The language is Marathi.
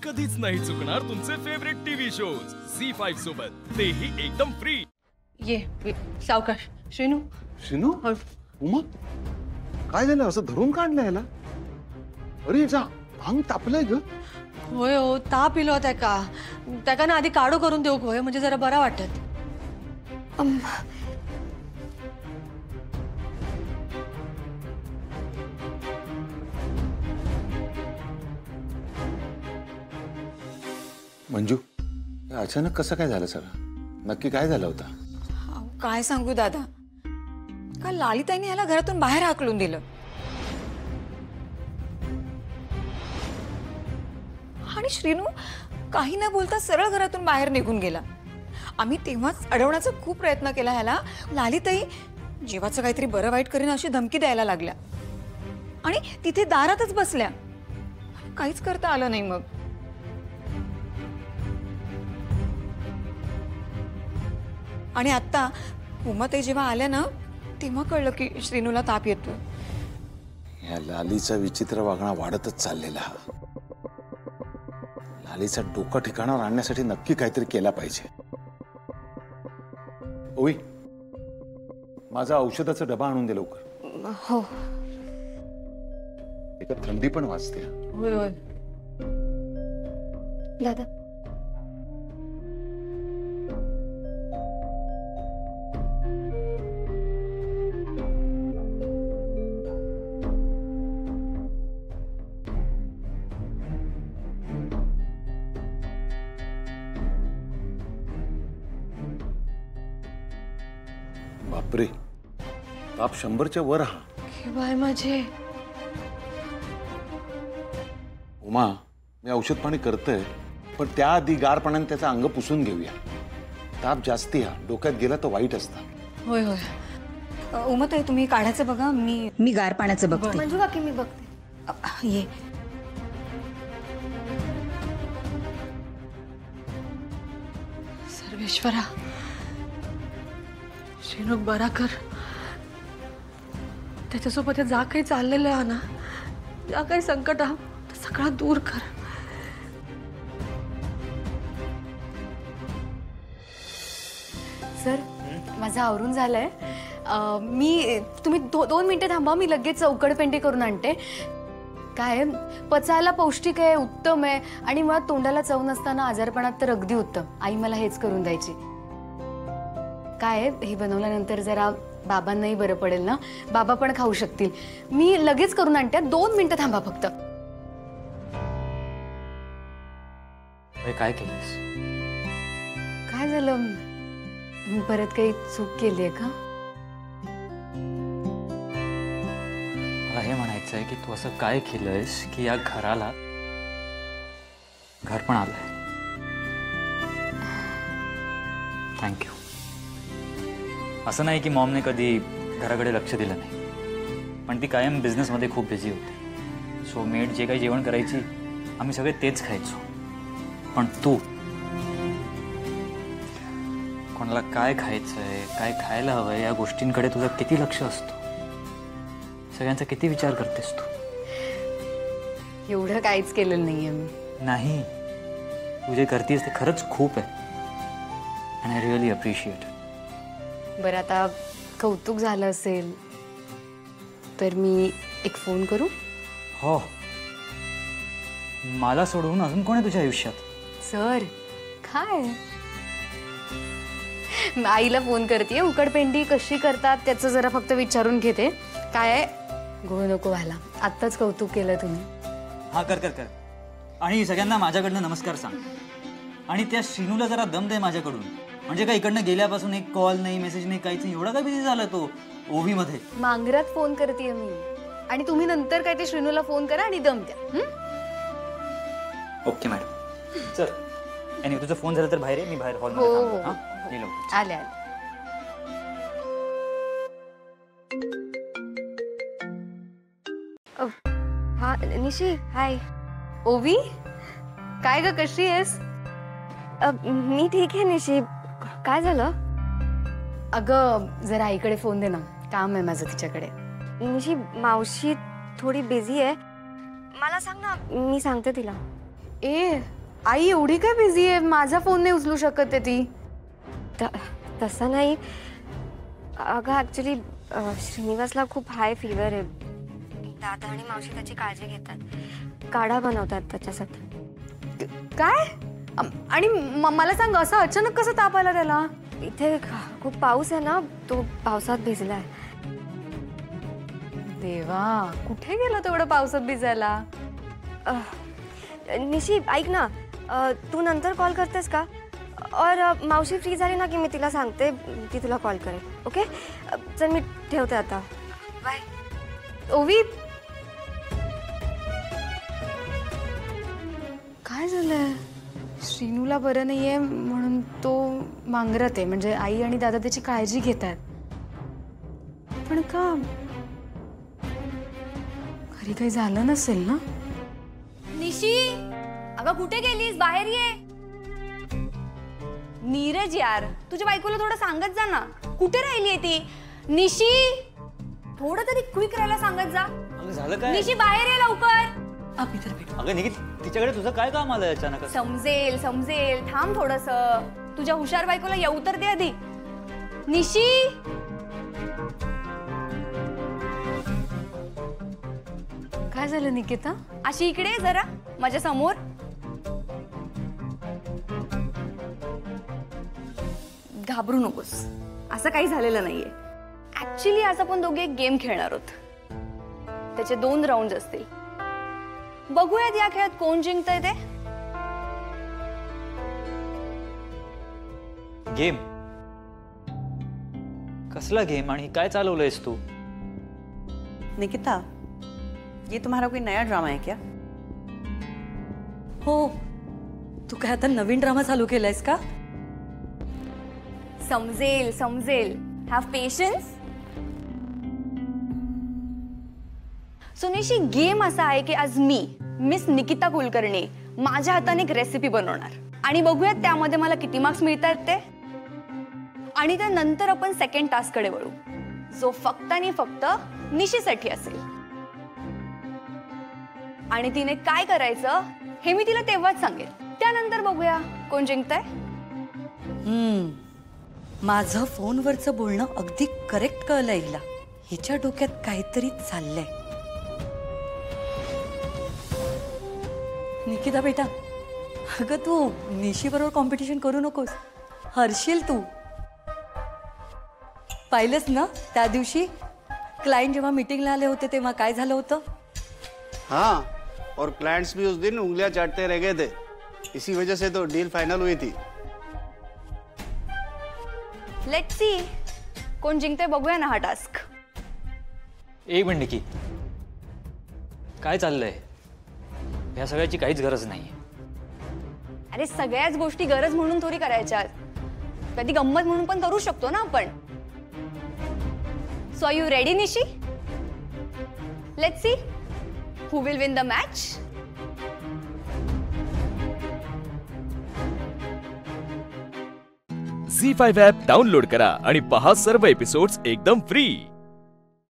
कधीच नाही चुकणार तुमचे फेवरेट टीव्ही शोज झी5 सोबत, तेही एकदम फ्री। ये सावकाश श्रीनू। श्रीनू उमा काय झालं, असं धरून काढलं याला? अरे जा अंग तापलंय ग। होय हो, ताप इलो त्याका ना आधी काढो करून देऊ होय, म्हणजे जरा बरा वाटत। मंजू अचानक कसं काय झालं सगळं? नक्की काय झालं होतं? काय सांगू दादा, काल लालिताईने याला घरातून बाहेर हाकलून दिलं आणि श्रीनू काही न बोलता सरळ घरातून बाहेर निघून गेला। आम्ही तेव्हाच अडवण्याचा खूप प्रयत्न केला ह्याला। लालिताई जीवाचं काहीतरी बरं वाईट करीन अशी धमकी द्यायला लागल्या आणि तिथे दारातच बसल्या, काहीच करता आलं नाही। मग आणि आता उमाताई जेव्हा आल्या ना तेव्हा कळलं की श्रीनूला ताप येतोय। या लालीचा विचित्र वागणा वाढतच चाललेला। लालीचा डोकं ठिकाणावर आणण्यासाठी नक्की काहीतरी केला पाहिजे। ओवी माझा औषधाचा डबा आणून दे लवकर। हो एका थंडी पण वाजते। होय होय दादा बापरे ताप 100च्या वर हा। हे बाय माझे उमा मी औषध पाणी करतोय, पण त्याआधी गार पाण्याने त्याचं अंग पुसून घेऊया। ताप जास्ती हा, डोक्यात गेला तर वाईट असतं। होय होय उमाताई तुम्ही काढायचं बघा, मी गार पाण्याचं बघते। मंजू काकी मी बघते। ये सर्वेश्वरा श्रीनूक बरा कर, त्याच्यासोबत जा काही चाललेलं आहे ना, ज्या काही संकट आहे ते सगळं दूर कर। सर माझं आवरून झालंय। तुम्ही 2 मिनिटं थांबा, मी लगेच उकडपेंडी करून आणते। काय पचायला पौष्टिक आहे, उत्तम आहे आणि मुळात तोंडाला चव नसताना आजारपणात तर अगदी उत्तम। आई मला हेच करून द्यायची। काय हे बनवल्यानंतर जरा बाबांनाही बरं पडेल ना, बाबा पण खाऊ शकतील। मी लगेच करून आणते, 2 मिनिटं थांबा फक्त। काय केलंस? काय झालं, मी परत काही चूक केली आहे का? मला हे म्हणायचं आहे की तू असं काय केलंयस की या घराला घर पण आलंय। थँक्यू। असं नाही की मॉमने कधी घराकडे लक्ष दिलं नाही, पण ती कायम बिझनेसमध्ये खूप बिझी होती। सो मेड जे काही जेवण करायची आम्ही सगळे तेच खायचो, पण तू कोणाला काय खायचंय, काय खायला हवंय या गोष्टींकडे तुझं किती लक्ष असतं, सगळ्यांचा किती विचार करतेस तू। एवढं काहीच केलेलं नाहीये मी। नाही, तू जे करतेस ते खरंच खूप आहे अँड आय रिअली अप्रिशिएट। बरं आता कौतुक झालं असेल तर मी एक फोन करू? हो, मला सोडून अजून कोण आहे तुझ्या आयुष्यात? सर काय आईला फोन करते, उकडपेंडी कशी करतात त्याचं जरा फक्त विचारून घेते। काय गोळ नको व्हायला, आत्ताच कौतुक केलं तुम्ही। हा कर कर कर, आणि सगळ्यांना माझ्याकडनं नमस्कार सांग, आणि त्या श्रीनूला जरा दम दे माझ्याकडून। म्हणजे काय इकडनं गेल्यापासून एक कॉल नाही, मेसेज नाही, काहीच नाही, एवढा काय बिझी झाला तो ओवी मध्ये। मांगरात फोन करते मी, आणि तुम्ही नंतर काय ते श्रीनूला फोन करा आणि दम द्या। ओके मॅडम, चल। आणि तुझा फोन झाला तर बाहेर आहे, मी बाहेर हॉल हो मध्ये थांबतो। हां ये लवकर। आले आले। हा निशी हाय। ओवी काय ग, कशी आहेस? मी ठीक आहे निशी, काय झालं? अगं जरा आईकडे फोन दे ना, काम आहे माझं तिच्याकडे। निशी मावशी थोडी बिझी आहे, मला सांग ना, मी सांगते तिला। ए आई एवढी काय बिझी आहे, माझा फोन नाही उचलू शकत आहे ती. तसं नाही अगं, ॲक्च्युली श्रीनिवासला खूप हाय फीवर आहे. दादा आणि मावशी त्याची काळजी घेतात, काढा बनवतात त्याच्यासाठी. काय? आणि मला सांग, असं अचानक कसं ताप आला त्याला? इथे खूप पाऊस आहे ना, तो पावसात भिजलाय. देवा, कुठे गेला तेवढं पावसात भिजायला? निशी ऐक ना, तू नंतर कॉल करतेस का? और मावशी फ्री झाली ना की मी तिला सांगते, ती तुला कॉल करेल. ओके चल, मी ठेवते आता. बाय. ओवी, काय झालंय? श्रीनूला बरं नाहीये म्हणून तो मांगरत आहे, म्हणजे आई आणि दादा त्याची काळजी घेत आहेत. पण का घरी काही झालं नसेल ना? निशी, अगं कुठे गेलीस? बाहेर ये. नीरज यार, तुझ्या बायकोला थोडं सांगत जा ना, कुठे राहिलीये ती? निशी, थोडं तरी क्विक राहायला सांगत जा. झालं काय? निशी बाहेर ये लवकर. अगं निकित, तिच्याकडे तुझं काय काम आलं अचानक? समजेल समजेल, थांब थोडस. तुझ्या हुशार बायकोला येऊ तर दे आधी. निशी, काय झालं निकिता? अशी इकडे ये जरा माझ्या समोर. घाबरू नकोस, असं काही झालेलं नाहीये. ऍक्च्युली आज आपण दोघे एक गेम खेळणार आहोत. त्याचे 2 राऊंड असतील. बघूयात या खेळात कोण जिंकतंय ते. गेम? कसला गेम आणि काय चालवलंयस तू? निकिता, ये तुम्हारा कोई नया ड्रामा है क्या? हो, तू काय आता नवीन ड्रामा चालू केलायस का? समजेल समजेल, हॅव पेशन्स. सुनिशी, गेम असा आहे की आज मी मिस निकिता कुलकर्णी माझ्या हाताने एक रेसिपी बनवणार आणि बघूयात त्यामध्ये मला किती मार्क्स मिळतात ते. आणि त्यानंतर आपण सेकंड टास्क कडे वळू, जो फक्त आणि फक्त निशीसाठी असेल. आणि तिने काय करायचं हे मी तिला तेव्हाच सांगेन. त्यानंतर बघूया कोण जिंकतंय. माझं फोनवरचं बोलणं अगदी करेक्ट कळलं हिला. हिच्या डोक्यात काहीतरी चाललंय. निकिता बेटा, अगं तू निशी बरोबर कॉम्पिटिशन करू नकोस, हरशील तू. पाहिलंस ना त्या दिवशी क्लायंट जेव्हा मीटिंगला आले होते तेव्हा काय झालं होतं? हाँ, और क्लाइंट्स भी उस दिन उंगलियां चाटते रह गए थे. इसी वजह से तो डील फाइनल हुई थी. लेट्स सी कोण जिंकते बघूया ना हा टास्क. एक मिनिट निकी, काय चाललंय? ह्या सगळ्याची काहीच गरज नाहीये. अरे सगळ्याच गोष्टी गरज म्हणून थोडी करायच्या, कधी गंमत म्हणून पण करू शकतो ना आपण. So are you ready Nishi? Let's see who will win the match. Zee5 app download करा आणि पहा सर्व एपिसोड्स एकदम फ्री.